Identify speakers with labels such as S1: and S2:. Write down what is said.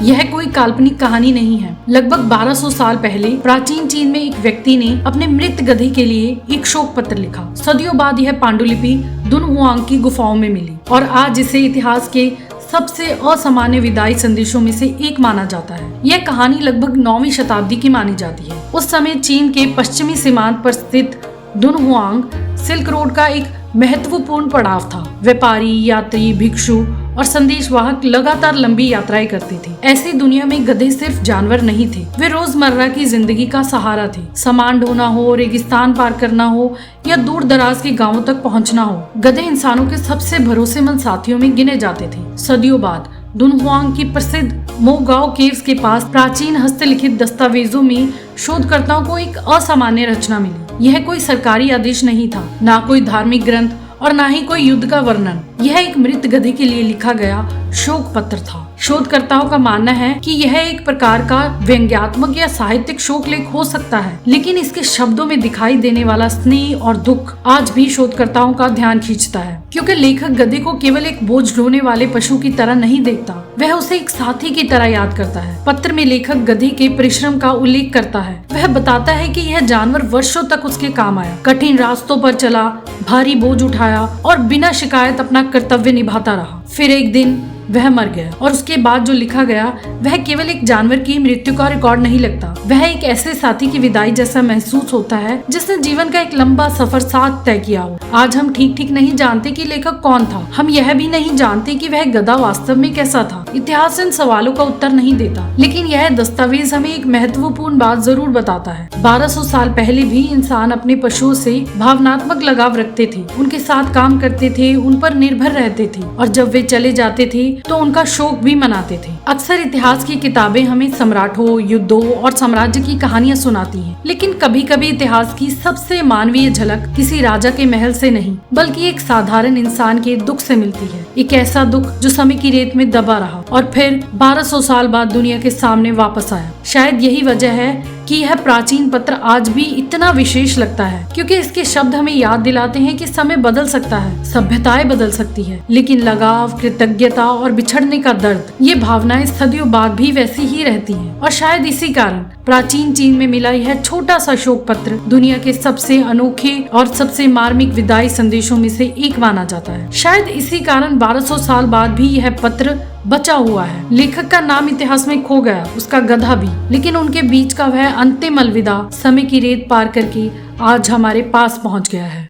S1: यह कोई काल्पनिक कहानी नहीं है। लगभग 1200 साल पहले प्राचीन चीन में एक व्यक्ति ने अपने मृत गधे के लिए एक शोक पत्र लिखा। सदियों बाद यह पांडुलिपि दुनहुआंग की गुफाओं में मिली और आज इसे इतिहास के सबसे असामान्य विदाई संदेशों में से एक माना जाता है। यह कहानी लगभग 9वीं शताब्दी की मानी जाती है। उस समय चीन के पश्चिमी सीमांत पर स्थित दुनहुआंग सिल्क रोड का एक महत्वपूर्ण पड़ाव था। व्यापारी, यात्री, भिक्षु और संदेशवाहक लगातार लंबी यात्राएं करते थे। ऐसी दुनिया में गधे सिर्फ जानवर नहीं थे, वे रोजमर्रा की जिंदगी का सहारा थे। सामान ढोना हो, रेगिस्तान पार करना हो या दूर दराज के गांवों तक पहुंचना हो, गधे इंसानों के सबसे भरोसेमंद साथियों में गिने जाते थे। सदियों बाद दुनहुआंग की प्रसिद्ध मोगाओ केव्स के पास प्राचीन हस्तलिखित दस्तावेजों में शोधकर्ताओं को एक असामान्य रचना मिली। यह कोई सरकारी आदेश नहीं था, ना कोई धार्मिक ग्रंथ और ना ही कोई युद्ध का वर्णन। यह एक मृत गधे के लिए लिखा गया शोक पत्र था। शोधकर्ताओं का मानना है कि यह एक प्रकार का व्यंग्यात्मक या साहित्यिक शोक लेख हो सकता है, लेकिन इसके शब्दों में दिखाई देने वाला स्नेह और दुख आज भी शोधकर्ताओं का ध्यान खींचता है, क्योंकि लेखक गधे को केवल एक बोझ ढोने वाले पशु की तरह नहीं देखता, वह उसे एक साथी की तरह याद करता है। पत्र में लेखक गधे के परिश्रम का उल्लेख करता है। वह बताता है कि यह जानवर वर्षों तक उसके काम आया, कठिन रास्तों पर चला, भारी बोझ उठाया और बिना शिकायत अपना कर्तव्य निभाता रहा। फिर एक दिन वह मर गया और उसके बाद जो लिखा गया वह केवल एक जानवर की मृत्यु का रिकॉर्ड नहीं लगता, वह एक ऐसे साथी की विदाई जैसा महसूस होता है जिसने जीवन का एक लंबा सफर साथ तय किया हो। आज हम ठीक नहीं जानते कि लेखक कौन था, हम यह भी नहीं जानते कि वह गधा वास्तव में कैसा था। इतिहास इन सवालों का उत्तर नहीं देता, लेकिन यह दस्तावेज हमें एक महत्वपूर्ण बात जरूर बताता है। 1200 साल पहले भी इंसान अपने पशुओं से भावनात्मक लगाव रखते थे, उनके साथ काम करते थे, उन पर निर्भर रहते थे और जब वे चले जाते थे तो उनका शोक भी मनाते थे। अक्सर इतिहास की किताबें हमें सम्राटों, युद्धों और साम्राज्य की कहानियां सुनाती हैं, लेकिन कभी कभी इतिहास की सबसे मानवीय झलक किसी राजा के महल से नहीं बल्कि एक साधारण इंसान के दुख से मिलती है। एक ऐसा दुख जो समय की रेत में दबा रहा और फिर 1200 साल बाद दुनिया के सामने वापस आया। शायद यही वजह है कि यह प्राचीन पत्र आज भी इतना विशेष लगता है, क्योंकि इसके शब्द हमें याद दिलाते हैं कि समय बदल सकता है, सभ्यताएं बदल सकती है, लेकिन लगाव, कृतज्ञता और बिछड़ने का दर्द, ये भावनाएं सदियों बाद भी वैसी ही रहती हैं। और शायद इसी कारण प्राचीन चीन में मिला यह छोटा सा शोक पत्र दुनिया के सबसे अनोखे और सबसे मार्मिक विदाई संदेशों में से एक माना जाता है। शायद इसी कारण 1200 साल बाद भी यह पत्र बचा हुआ है। लेखक का नाम इतिहास में खो गया, उसका गधा भी, लेकिन उनके बीच का वह अंतिम अलविदा समय की रेत पार करके आज हमारे पास पहुंच गया है।